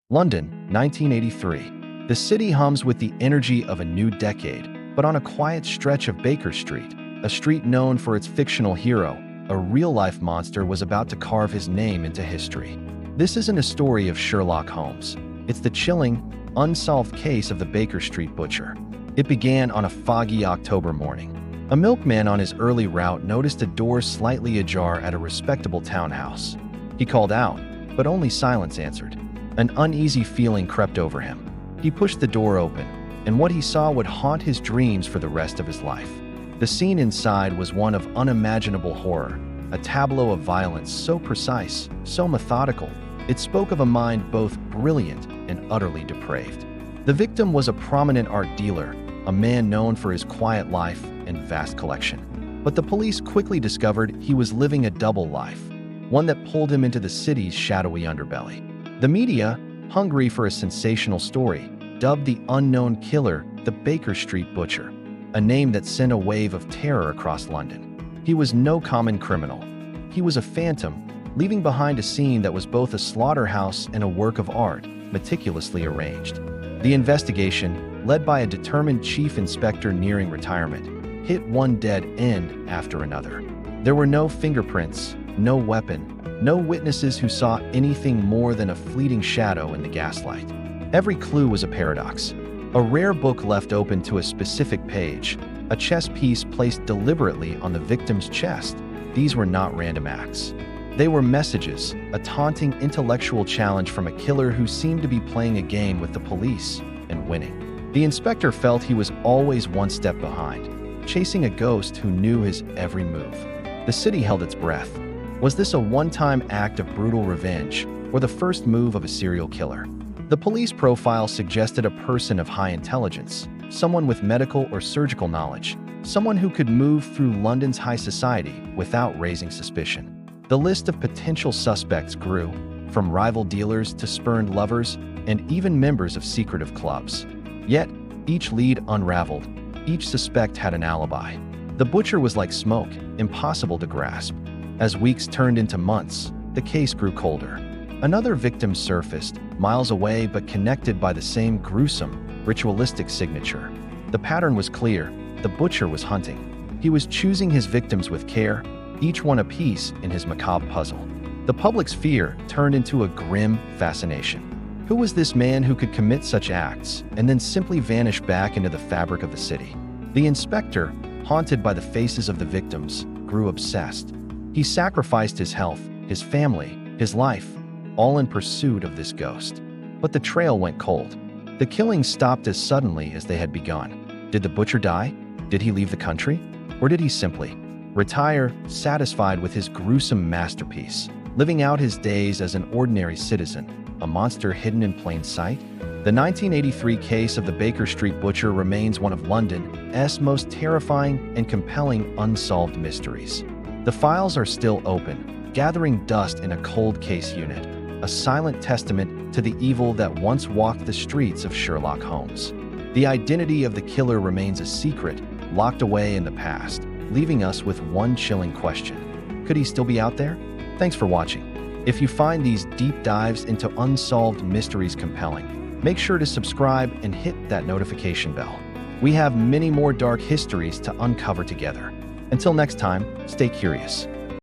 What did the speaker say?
London, 1983. The city hums with the energy of a new decade, but on a quiet stretch of Baker Street, a street known for its fictional hero, a real-life monster was about to carve his name into history. This isn't a story of Sherlock Holmes. It's the chilling, unsolved case of the Baker Street butcher. It began on a foggy October morning. A milkman on his early route noticed a door slightly ajar at a respectable townhouse. He called out, but only silence answered. An uneasy feeling crept over him. He pushed the door open, and what he saw would haunt his dreams for the rest of his life. The scene inside was one of unimaginable horror, a tableau of violence so precise, so methodical. It spoke of a mind both brilliant and utterly depraved. The victim was a prominent art dealer, a man known for his quiet life and vast collection. But the police quickly discovered he was living a double life, one that pulled him into the city's shadowy underbelly. The media, hungry for a sensational story, dubbed the unknown killer the Baker Street Butcher, a name that sent a wave of terror across London. He was no common criminal. He was a phantom, leaving behind a scene that was both a slaughterhouse and a work of art, meticulously arranged. The investigation, led by a determined chief inspector nearing retirement, hit one dead end after another. There were no fingerprints, no weapon, no witnesses who saw anything more than a fleeting shadow in the gaslight. Every clue was a paradox. A rare book left open to a specific page, a chess piece placed deliberately on the victim's chest. These were not random acts. They were messages, a taunting intellectual challenge from a killer who seemed to be playing a game with the police and winning. The inspector felt he was always one step behind, chasing a ghost who knew his every move. The city held its breath. Was this a one-time act of brutal revenge, or the first move of a serial killer? The police profile suggested a person of high intelligence, someone with medical or surgical knowledge, someone who could move through London's high society without raising suspicion. The list of potential suspects grew, from rival dealers to spurned lovers, and even members of secretive clubs. Yet, each lead unraveled. Each suspect had an alibi. The butcher was like smoke, impossible to grasp. As weeks turned into months, the case grew colder. Another victim surfaced, miles away but connected by the same gruesome, ritualistic signature. The pattern was clear. The butcher was hunting. He was choosing his victims with care, each one a piece in his macabre puzzle. The public's fear turned into a grim fascination. Who was this man who could commit such acts and then simply vanish back into the fabric of the city? The inspector, haunted by the faces of the victims, grew obsessed. He sacrificed his health, his family, his life, all in pursuit of this ghost. But the trail went cold. The killings stopped as suddenly as they had begun. Did the butcher die? Did he leave the country? Or did he simply retire, satisfied with his gruesome masterpiece, living out his days as an ordinary citizen, a monster hidden in plain sight? The 1983 case of the Baker Street Butcher remains one of London's most terrifying and compelling unsolved mysteries. The files are still open, gathering dust in a cold case unit, a silent testament to the evil that once walked the streets of Sherlock Holmes. The identity of the killer remains a secret, locked away in the past, leaving us with one chilling question. Could he still be out there? Thanks for watching. If you find these deep dives into unsolved mysteries compelling, make sure to subscribe and hit that notification bell. We have many more dark histories to uncover together. Until next time, stay curious.